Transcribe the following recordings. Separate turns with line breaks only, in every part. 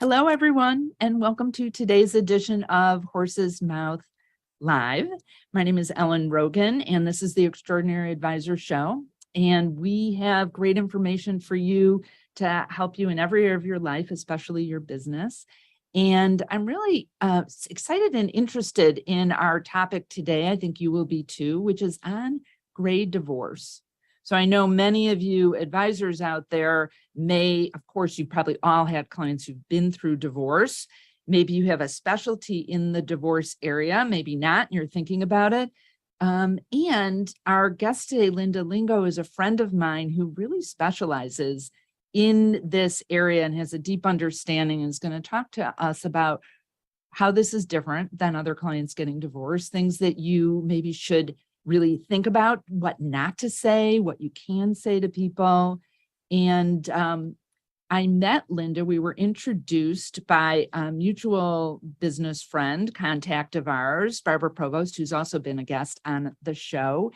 Hello, everyone, and welcome to today's edition of Horsesmouth Live. My name is Ellen Rogin, and this is the Extraordinary Advisor Show. And we have great information for you to help you in every area of your life, especially your business. And I'm really excited and interested in our topic today. I think you will be too, which is on gray divorce. So I know many of you advisors out there of course, you probably all had clients who've been through divorce. Maybe you have a specialty in the divorce area, maybe not, and you're thinking about it. And our guest today, Linda Lingo, is a friend of mine who really specializes in this area and has a deep understanding and is going to talk to us about how this is different than other clients getting divorced, things that you maybe should really think about, what not to say, what you can say to people. And I met Linda. We were introduced by a mutual business friend, contact of ours, Barbara Provost, who's also been a guest on the show.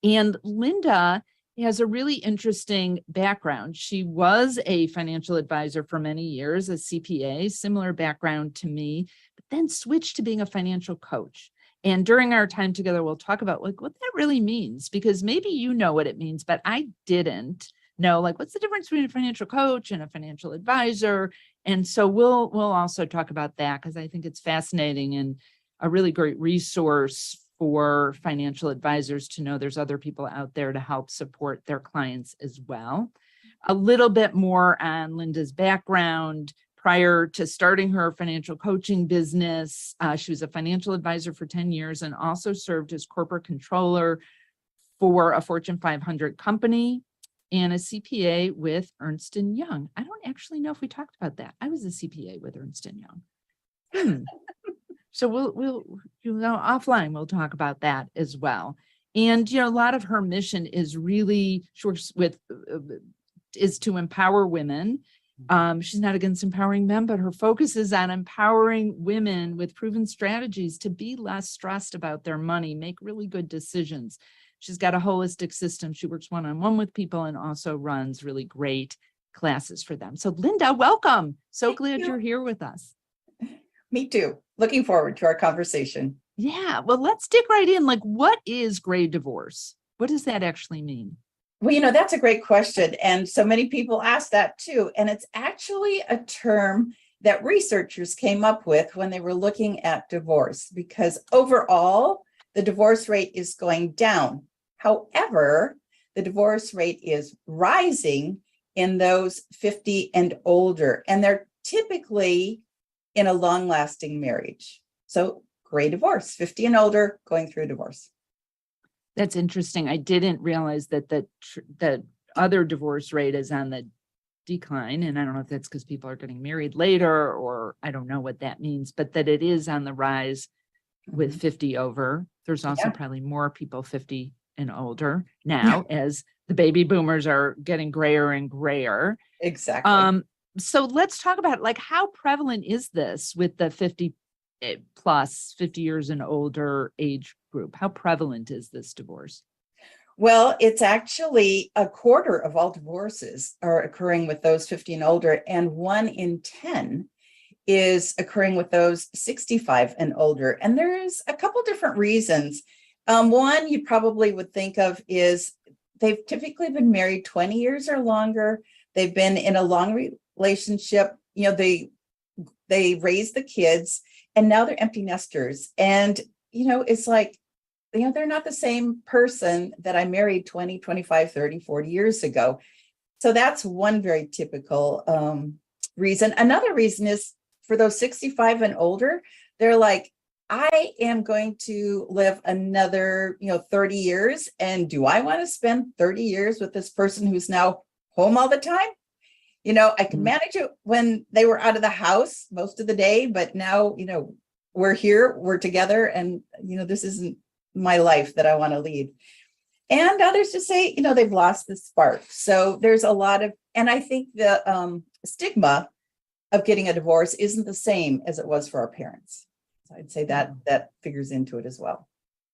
And Linda has a really interesting background. She was a financial advisor for many years, a CPA, similar background to me, but then switched to being a financial coach. And during our time together, we'll talk about what that really means, because maybe you know what it means, but I didn't know, what's the difference between a financial coach and a financial advisor. And so we'll also talk about that, because I think it's fascinating and a really great resource for financial advisors to know there's other people out there to help support their clients as well. A little bit more on Linda's background. Prior to starting her financial coaching business, she was a financial advisor for 10 years and also served as corporate controller for a Fortune 500 company and a CPA with Ernst & Young. I don't actually know if we talked about that. I was a CPA with Ernst & Young. So we'll offline, we'll talk about that as well. And, a lot of her mission is really is to empower women. She's not against empowering men, but her focus is on empowering women with proven strategies to be less stressed about their money, make really good decisions. She's got a holistic system. She works one-on-one with people and also runs really great classes for them. So Linda, welcome. So glad you're here with us.
Me too. Looking forward to our conversation.
Yeah, well, let's dig right in. What is gray divorce? What does that actually mean?
Well, that's a great question. And so many people ask that too. And it's actually a term that researchers came up with when they were looking at divorce, because overall, the divorce rate is going down. However, the divorce rate is rising in those 50 and older, and they're typically in a long-lasting marriage. So gray divorce, 50 and older, going through divorce.
That's interesting. I didn't realize that the other divorce rate is on the decline. And I don't know if that's because people are getting married later, or I don't know what that means, but that it is on the rise with 50 over. There's also probably more people 50 and older now as the baby boomers are getting grayer and grayer.
Exactly.
So let's talk about how prevalent is this with the 50 plus 50 years and older age group? How prevalent is this divorce?
Well, it's actually a quarter of all divorces are occurring with those 50 and older, and 1 in 10 is occurring with those 65 and older. And there's a couple different reasons. One you probably would think of is they've typically been married 20 years or longer. They've been in a long relationship. They raise the kids, and now they're empty nesters. And, it's they're not the same person that I married 20, 25, 30, 40 years ago. So that's one very typical reason. Another reason is for those 65 and older, they're like, I am going to live another, 30 years. And do I want to spend 30 years with this person who's now home all the time? I could manage it when they were out of the house most of the day, but now, we're here, we're together, and, this isn't my life that I want to lead. And others just say, they've lost the spark. So there's a lot of, and I think the stigma of getting a divorce isn't the same as it was for our parents. So I'd say that figures into it as well.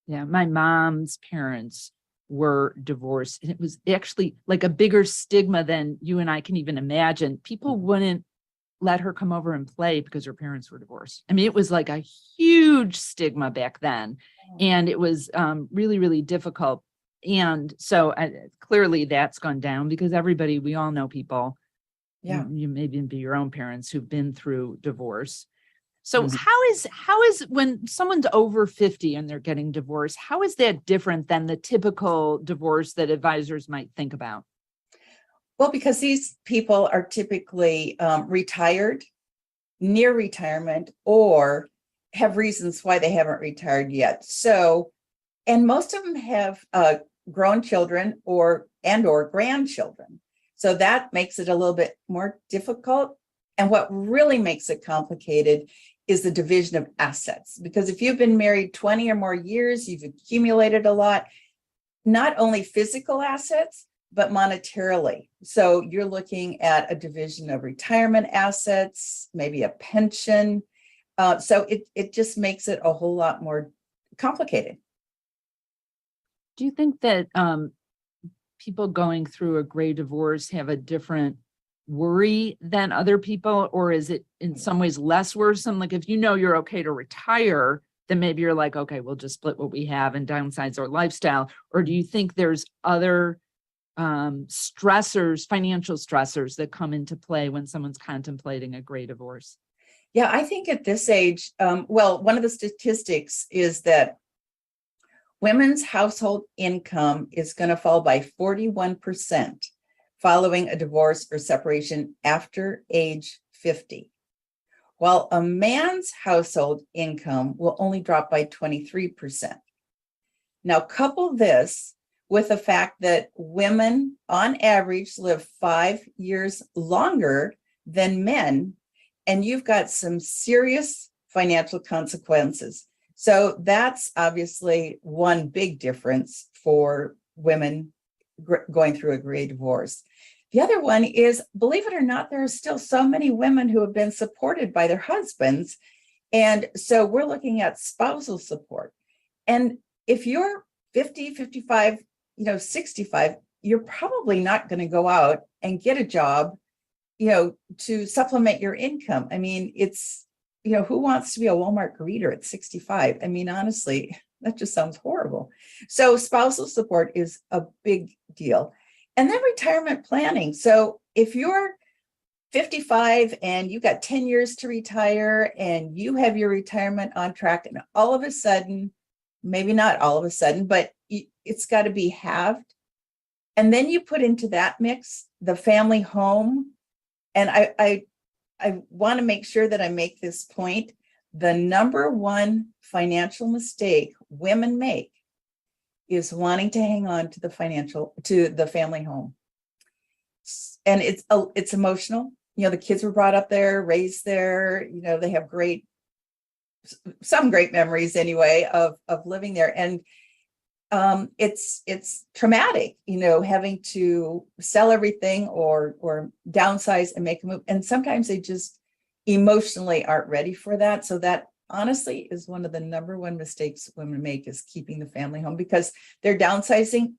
Yeah, my mom's parents were divorced, and it was actually like a bigger stigma than you and I can even imagine. People wouldn't let her come over and play because her parents were divorced. I mean, it was like a huge stigma back then. And it was really, really difficult. And so clearly that's gone down because we all know people,
Yeah.
you maybe be your own parents who've been through divorce. So
Mhm.
how is when someone's over 50 and they're getting divorced, how is that different than the typical divorce that advisors might think about?
Well, because these people are typically retired, near retirement, or have reasons why they haven't retired yet. So, and most of them have grown children or grandchildren. So that makes it a little bit more difficult. And what really makes it complicated is the division of assets. Because if you've been married 20 or more years, you've accumulated a lot, not only physical assets, but monetarily. So you're looking at a division of retirement assets, maybe a pension. So it just makes it a whole lot more complicated.
Do you think that people going through a gray divorce have a different worry than other people, or is it in some ways less worrisome? Like if you know you're okay to retire, then maybe you're like, okay, we'll just split what we have and downsize our lifestyle. Or do you think there's other stressors, financial stressors that come into play when someone's contemplating a gray divorce?
Yeah, I think at this age, well, one of the statistics is that women's household income is going to fall by 41% following a divorce or separation after age 50, while a man's household income will only drop by 23%. Now, couple this with the fact that women on average live 5 years longer than men, and you've got some serious financial consequences. So that's obviously one big difference for women going through a gray divorce. The other one is, believe it or not, there are still so many women who have been supported by their husbands. And so we're looking at spousal support. And if you're 50, 55, 65, you're probably not going to go out and get a job, to supplement your income. I mean, it's, who wants to be a Walmart greeter at 65? I mean, honestly, that just sounds horrible. So spousal support is a big deal. And then retirement planning. So if you're 55 and you got 10 years to retire and you have your retirement on track, and all of a sudden, maybe not all of a sudden, but it's got to be halved. And then you put into that mix the family home. And I want to make sure that I make this point. The number one financial mistake women make is wanting to hang on to the family home. And it's emotional. The kids were brought up there, raised there, they have some great memories anyway of living there. And it's traumatic, having to sell everything or downsize and make a move. And sometimes they just emotionally aren't ready for that. So that honestly is one of the number one mistakes women make, is keeping the family home, because they're downsizing,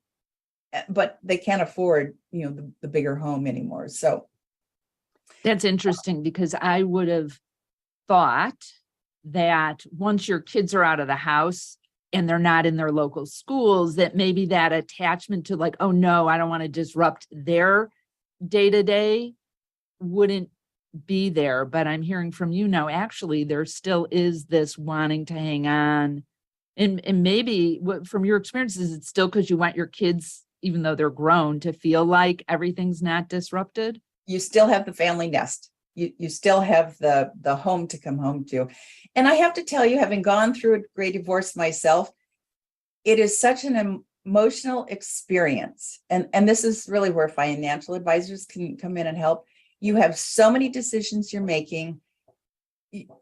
but they can't afford, the bigger home anymore. So
That's interesting, because I would have thought that once your kids are out of the house and they're not in their local schools, that maybe that attachment to like, oh no, I don't want to disrupt their day-to-day wouldn't be there. But I'm hearing from you now, actually, there still is this wanting to hang on. And maybe from your experiences, it's still because you want your kids, even though they're grown, to feel like everything's not disrupted.
You still have the family nest. You still have the home to come home to. And I have to tell you, having gone through a great divorce myself, it is such an emotional experience. And this is really where financial advisors can come in and help. You have so many decisions you're making.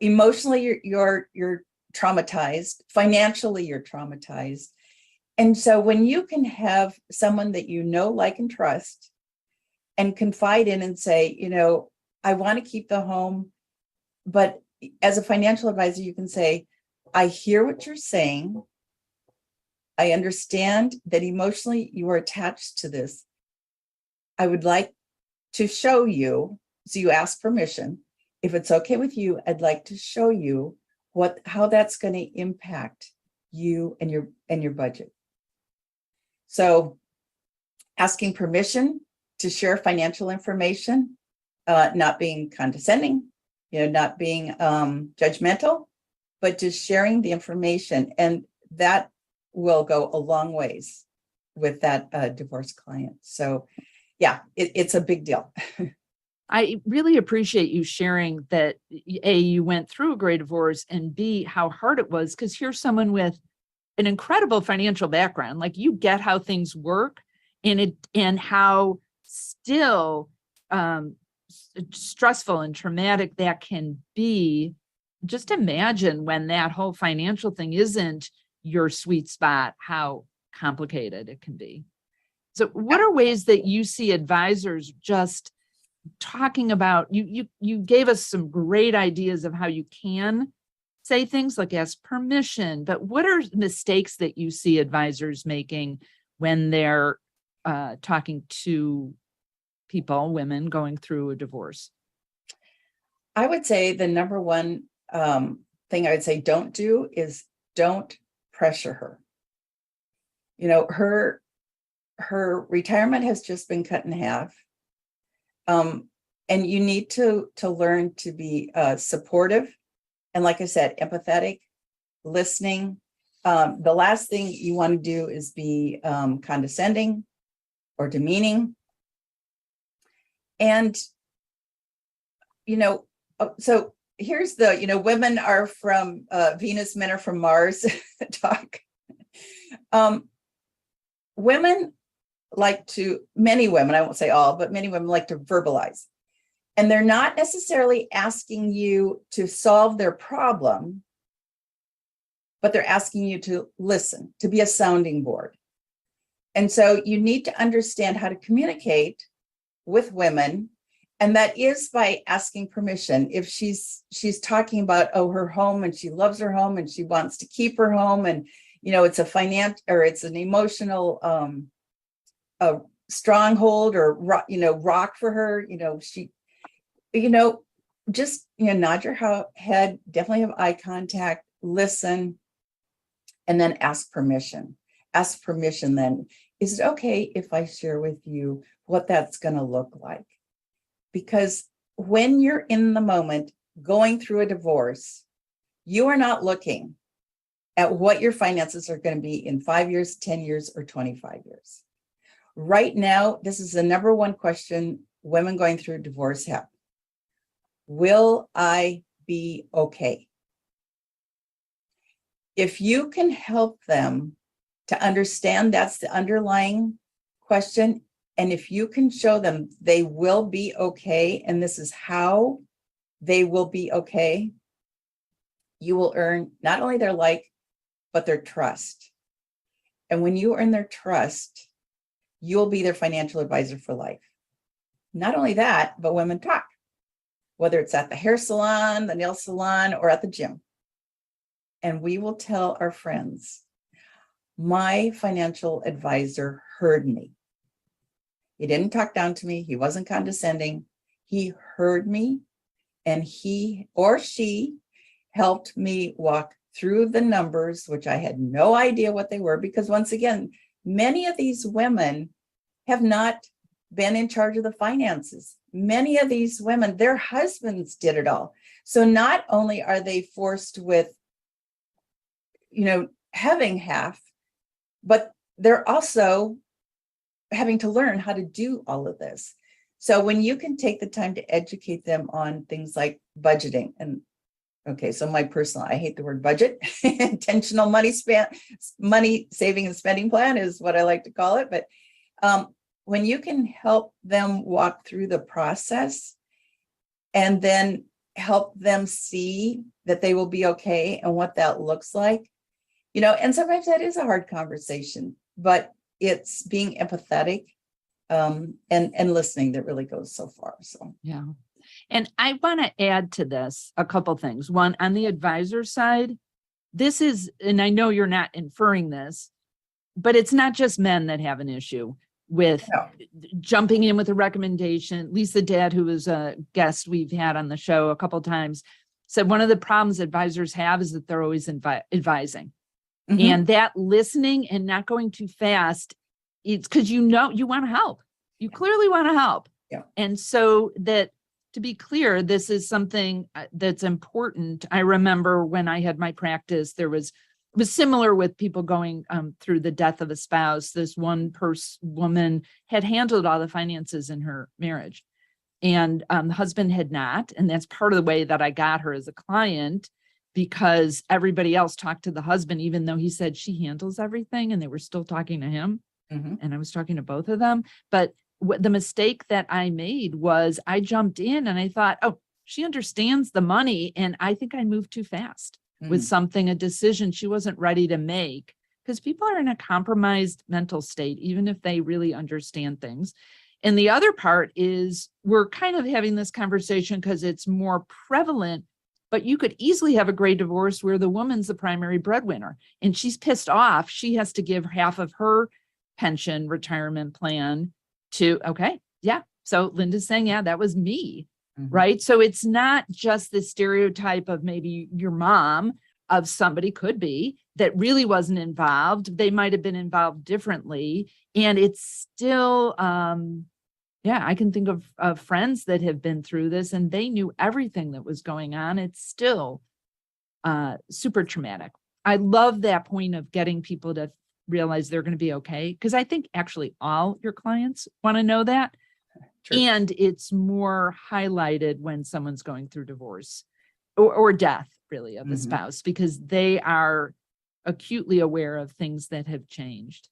Emotionally, you're traumatized. Financially, you're traumatized. And so when you can have someone that like, and trust, and confide in and say, I want to keep the home, but as a financial advisor, you can say, I hear what you're saying. I understand that emotionally you are attached to this. I would like to show you, so you ask permission, if it's okay with you, I'd like to show you how that's going to impact you and your budget. So asking permission to share financial information, not being condescending, not being judgmental, but just sharing the information. And that will go a long ways with that divorced client. So yeah, it's a big deal.
I really appreciate you sharing that, A, you went through a great divorce, and B, how hard it was, because here's someone with an incredible financial background. Like, you get how things work and how still stressful and traumatic that can be. Just imagine when that whole financial thing isn't your sweet spot, how complicated it can be. So what are ways that you see advisors just talking about, you gave us some great ideas of how you can say things like ask permission, but what are mistakes that you see advisors making when they're talking to people, women going through a divorce?
I would say the number one thing I would say don't do is don't pressure her. Her retirement has just been cut in half. And you need to learn to be supportive. And like I said, empathetic, listening. The last thing you want to do is be condescending or demeaning. And, so here's the, women are from Venus, men are from Mars talk. Women many women, I won't say all, but many women like to verbalize. And they're not necessarily asking you to solve their problem, but they're asking you to listen, to be a sounding board. And so you need to understand how to communicate with women. And that is by asking permission. If she's talking about, her home, and she loves her home and she wants to keep her home, and, it's it's an emotional, a stronghold or rock for her, she, just, nod your head, definitely have eye contact, listen, and then ask permission. Ask permission then. Is it okay if I share with you what that's going to look like? Because when you're in the moment going through a divorce, you are not looking at what your finances are going to be in 5 years, 10 years, or 25 years. Right now, this is the number one question women going through a divorce have. Will I be okay? If you can help them to understand that's the underlying question, and if you can show them they will be okay, and this is how they will be okay, you will earn not only their like, but their trust. And when you earn their trust, you'll be their financial advisor for life. Not only that, but women talk, whether it's at the hair salon, the nail salon, or at the gym. And we will tell our friends, my financial advisor heard me. He didn't talk down to me. He wasn't condescending. He heard me, and he or she helped me walk through the numbers, which I had no idea what they were, because once again, many of these women have not been in charge of the finances. Many of these women, their husbands did it all. So not only are they forced with, having half, but they're also having to learn how to do all of this. So when you can take the time to educate them on things like budgeting, and okay, so I hate the word budget, intentional money saving and spending plan is what I like to call it. But when you can help them walk through the process and then help them see that they will be okay and what that looks like, and sometimes that is a hard conversation, but it's being empathetic and listening that really goes so far. So,
yeah. And I want to add to this a couple things. One, on the advisor side, this is, and I know you're not inferring this, but it's not just men that have an issue. with
No.
jumping in with a recommendation. Lisa Dad, who was a guest we've had on the show a couple of times, said one of the problems advisors have is that they're always advising.
Mhm.
And that listening and not going too fast, it's because you want to help. You clearly want to help.
Yeah.
And so that, to be clear, this is something that's important. I remember when I had my practice, it was similar with people going through the death of a spouse. This one woman had handled all the finances in her marriage, and the husband had not. And that's part of the way that I got her as a client, because everybody else talked to the husband, even though he said she handles everything, and they were still talking to him.
Mhm.
And I was talking to both of them. But the mistake that I made was I jumped in and I thought, oh, she understands the money. And I think I moved too fast with something, a decision she wasn't ready to make, because people are in a compromised mental state, even if they really understand things. And the other part is we're kind of having this conversation because it's more prevalent, but you could easily have a great divorce where the woman's the primary breadwinner and she's pissed off. She has to give half of her pension retirement plan to, okay, yeah. So Linda's saying, yeah, that was me.
Mhm.
Right. So it's not just the stereotype of maybe your mom, of somebody could be that really wasn't involved. They might have been involved differently. And it's still, yeah, I can think of friends that have been through this and they knew everything that was going on. It's still super traumatic. I love that point of getting people to realize they're going to be okay, because I think actually all your clients want to know that.
True.
And it's more highlighted when someone's going through divorce or death, really, of a
Mhm.
spouse, because they are acutely aware of things that have changed.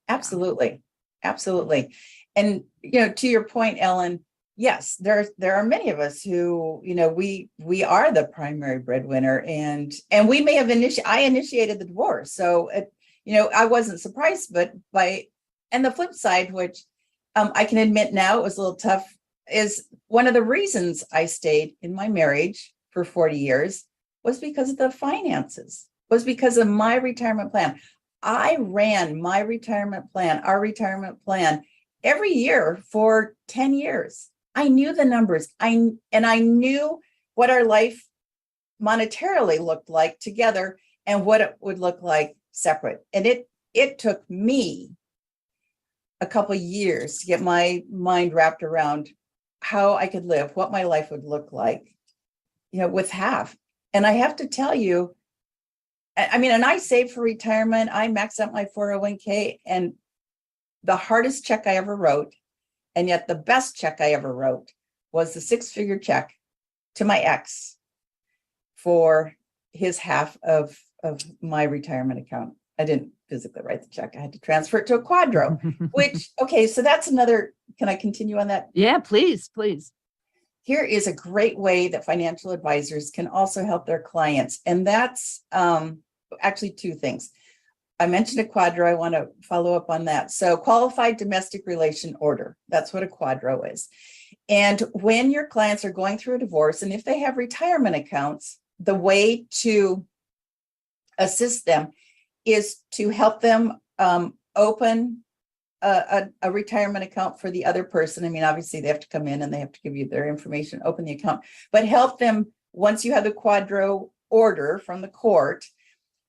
Absolutely. Absolutely. And, to your point, Ellen, yes, there are many of us who, we are the primary breadwinner, and we may have I initiated the divorce. So, I wasn't surprised, but and the flip side, which I can admit now it was a little tough, is one of the reasons I stayed in my marriage for 40 years was because of the finances, was because of my retirement plan. I ran my retirement plan, our retirement plan, every year for 10 years. I knew the numbers. I knew what our life monetarily looked like together and what it would look like separate. And it took me a couple of years to get my mind wrapped around how I could live, what my life would look like, with half. And I have to tell you, and I saved for retirement. I maxed out my 401k, and the hardest check I ever wrote, and yet the best check I ever wrote, was the 6-figure check to my ex for his half of my retirement account. I didn't physically write the check. I had to transfer it to a Quadro, which, okay, so that's another, can I continue on that?
Yeah, please.
Here is a great way that financial advisors can also help their clients. And that's actually two things. I mentioned a Quadro. I want to follow up on that. So qualified domestic relation order, that's what a Quadro is. And when your clients are going through a divorce, and if they have retirement accounts, the way to assist them is to help them open a retirement account for the other person. I mean, obviously they have to come in and they have to give you their information, open the account, but help them, once you have the Quadro order from the court,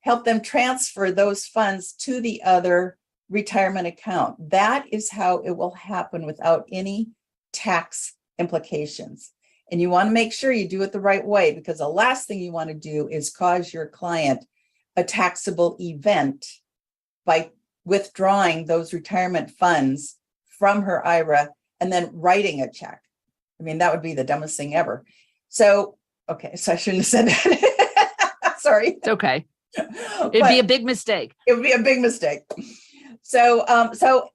help them transfer those funds to the other retirement account. That is how it will happen without any tax implications. And you want to make sure you do it the right way, because the last thing you want to do is cause your client a taxable event by withdrawing those retirement funds from her IRA and then writing a check. I mean, that would be the dumbest thing ever. So, okay, so I shouldn't have said that. Sorry.
It's okay. It'd be a big mistake.
It would be a big mistake. So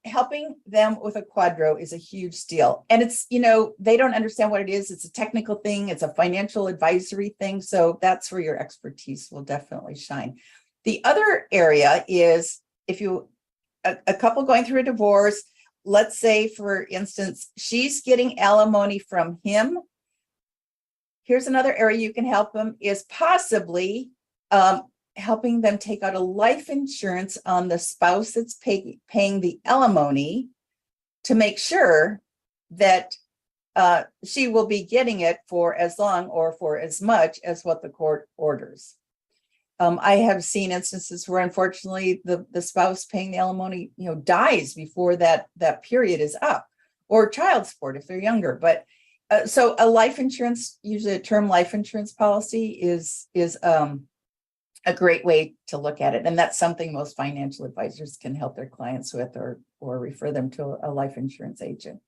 helping them with a Quadro is a huge deal. And it's, they don't understand what it is. It's a technical thing. It's a financial advisory thing. So that's where your expertise will definitely shine. The other area is if a couple going through a divorce, let's say, for instance, she's getting alimony from him. Here's another area you can help them is possibly helping them take out a life insurance on the spouse that's paying the alimony to make sure that she will be getting it for as long or for as much as what the court orders. I have seen instances where, unfortunately, the spouse paying the alimony, dies before that period is up, or child support if they're younger. But so a life insurance, usually a term life insurance policy, is a great way to look at it, and that's something most financial advisors can help their clients with, or refer them to a life insurance agent.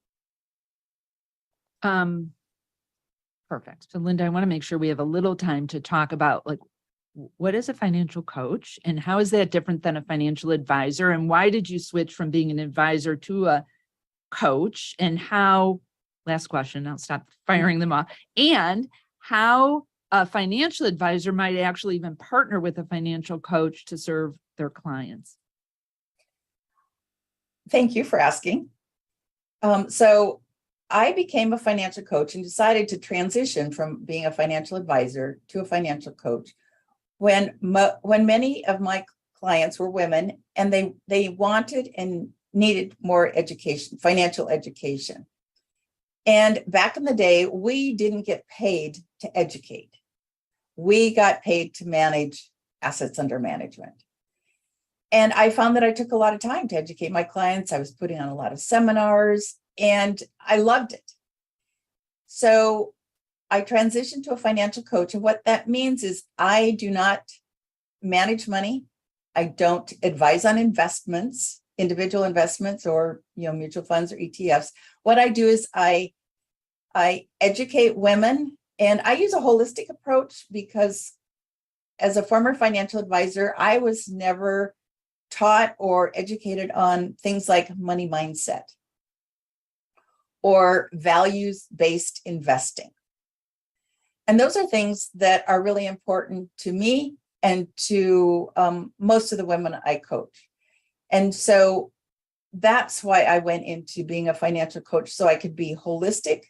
Perfect. So Linda, I want to make sure we have a little time to talk about, like, what is a financial coach and how is that different than a financial advisor? And why did you switch from being an advisor to a coach? And how, last question, I'll stop firing them off, and how a financial advisor might actually even partner with a financial coach to serve their clients?
Thank you for asking. So I became a financial coach and decided to transition from being a financial advisor to a financial coach when many of my clients were women, and they wanted and needed more education, financial education. And back in the day, we didn't get paid to educate. We got paid to manage assets under management. And I found that I took a lot of time to educate my clients. I was putting on a lot of seminars, and I loved it. So I transitioned to a financial coach. And what that means is I do not manage money. I don't advise on investments, individual investments, or mutual funds or ETFs. What I do is I educate women, and I use a holistic approach because as a former financial advisor, I was never taught or educated on things like money mindset or values-based investing. And those are things that are really important to me and to most of the women I coach. And so that's why I went into being a financial coach, so I could be holistic,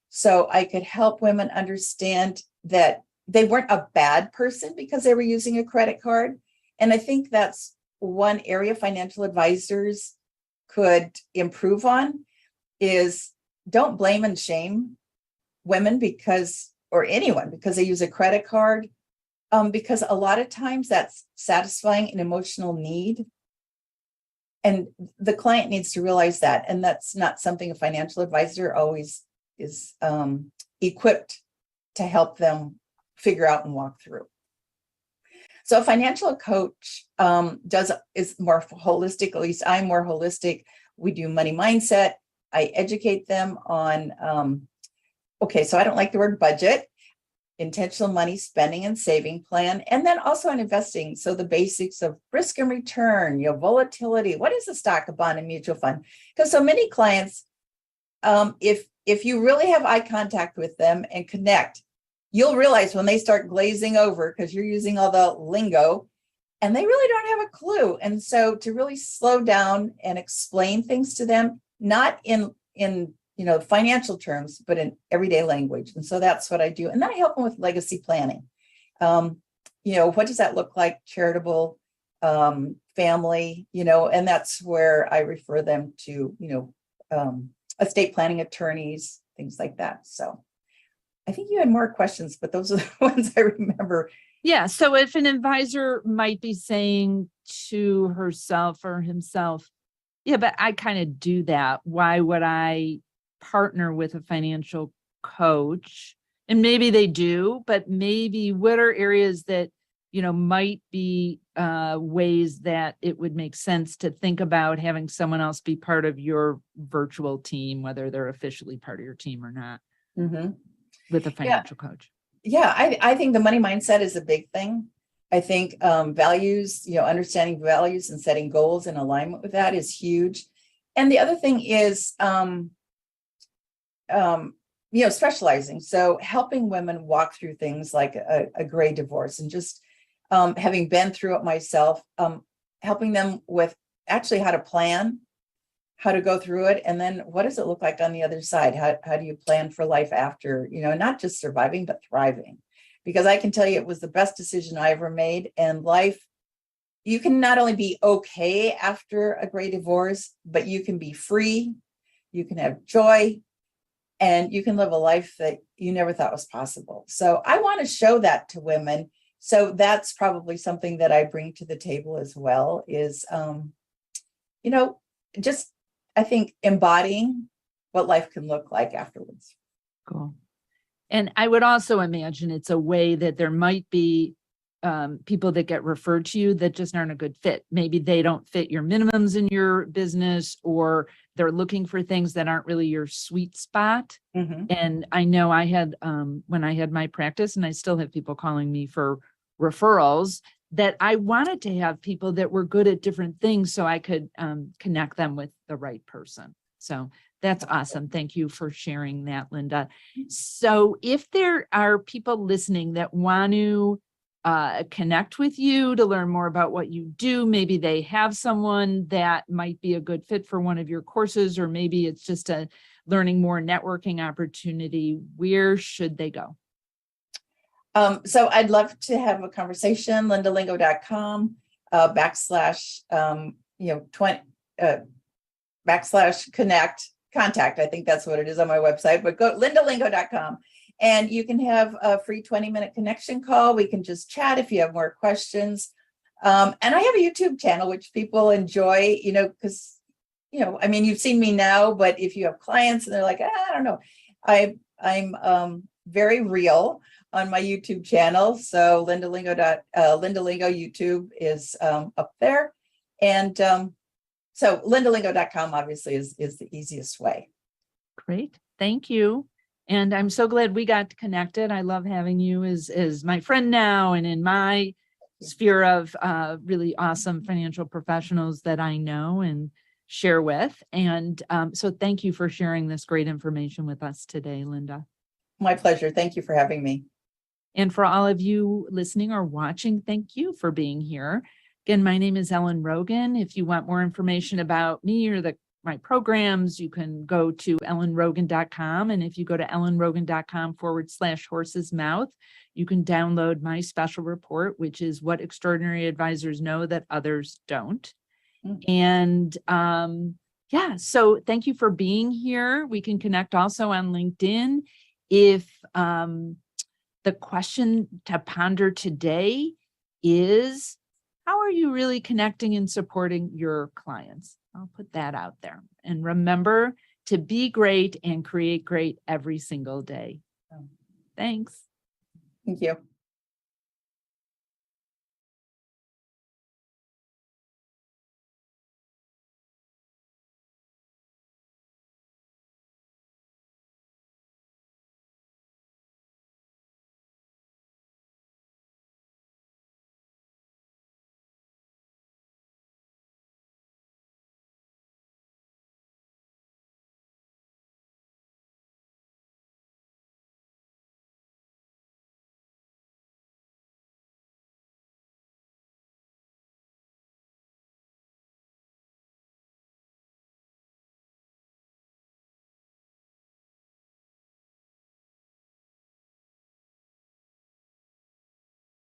so I could help women understand that they weren't a bad person because they were using a credit card. And I think that's one area financial advisors could improve on, is don't blame and shame women or anyone because they use a credit card, because a lot of times that's satisfying an emotional need. And the client needs to realize that. And that's not something a financial advisor always is equipped to help them figure out and walk through. So a financial coach is more holistic. At least I'm more holistic. We do money mindset. I educate them on, so I don't like the word budget, intentional money spending and saving plan, and then also on investing. So the basics of risk and return, volatility. What is a stock, a bond, and mutual fund? Because so many clients, if you really have eye contact with them and connect, you'll realize when they start glazing over because you're using all the lingo and they really don't have a clue. And so to really slow down and explain things to them, not in financial terms, but in everyday language. And so that's what I do. And then I help them with legacy planning. What does that look like? Charitable, family, and that's where I refer them to, estate planning attorneys, things like that. So I think you had more questions, but those are the ones I remember.
Yeah. So if an advisor might be saying to herself or himself, yeah, but I kind of do that, why would I partner with a financial coach? And maybe they do, but maybe what are areas that, might be ways that it would make sense to think about having someone else be part of your virtual team, whether they're officially part of your team or not, with a financial coach?
Yeah, I think the money mindset is a big thing. I think values, understanding values and setting goals in alignment with that is huge. And the other thing is, specializing. So helping women walk through things like a gray divorce, and just having been through it myself, helping them with actually how to plan, how to go through it, and then what does it look like on the other side? How do you plan for life after, not just surviving, but thriving? because I can tell you it was the best decision I ever made. And life, you can not only be okay after a great divorce, but you can be free, you can have joy, and you can live a life that you never thought was possible. So I want to show that to women. So that's probably something that I bring to the table as well is, just, I think, embodying what life can look like afterwards.
Cool. And I would also imagine it's a way that there might be people that get referred to you that just aren't a good fit. Maybe they don't fit your minimums in your business, or they're looking for things that aren't really your sweet spot.
Mm-hmm.
And I know I had, when I had my practice, and I still have people calling me for referrals, that I wanted to have people that were good at different things so I could connect them with the right person. So that's awesome. Thank you for sharing that, Linda. So if there are people listening that want to connect with you to learn more about what you do, maybe they have someone that might be a good fit for one of your courses, or maybe it's just a learning more networking opportunity, where should they go?
So I'd love to have a conversation, lindalingo.com backslash contact. I think that's what it is on my website, but go lindalingo.com and you can have a free 20-minute connection call. We can just chat if you have more questions. And I have a YouTube channel, which people enjoy, because, you've seen me now, but if you have clients and they're like, I don't know, I'm very real on my YouTube channel. So Linda Lingo YouTube is up there. And so lindalingo.com obviously is the easiest way.
Great. Thank you. And I'm so glad we got connected. I love having you as my friend now and in my sphere of really awesome financial professionals that I know and share with. And so thank you for sharing this great information with us today, Linda.
My pleasure. Thank you for having me.
And for all of you listening or watching, thank you for being here. Again, my name is Ellen Rogin. If you want more information about me or my programs, you can go to ellenrogin.com. And if you go to ellenrogin.com/Horsesmouth, you can download my special report, which is what extraordinary advisors know that others don't. And so thank you for being here. We can connect also on LinkedIn. If the question to ponder today is, how are you really connecting and supporting your clients? I'll put that out there. And remember to be great and create great every single day. Thanks.
Thank you.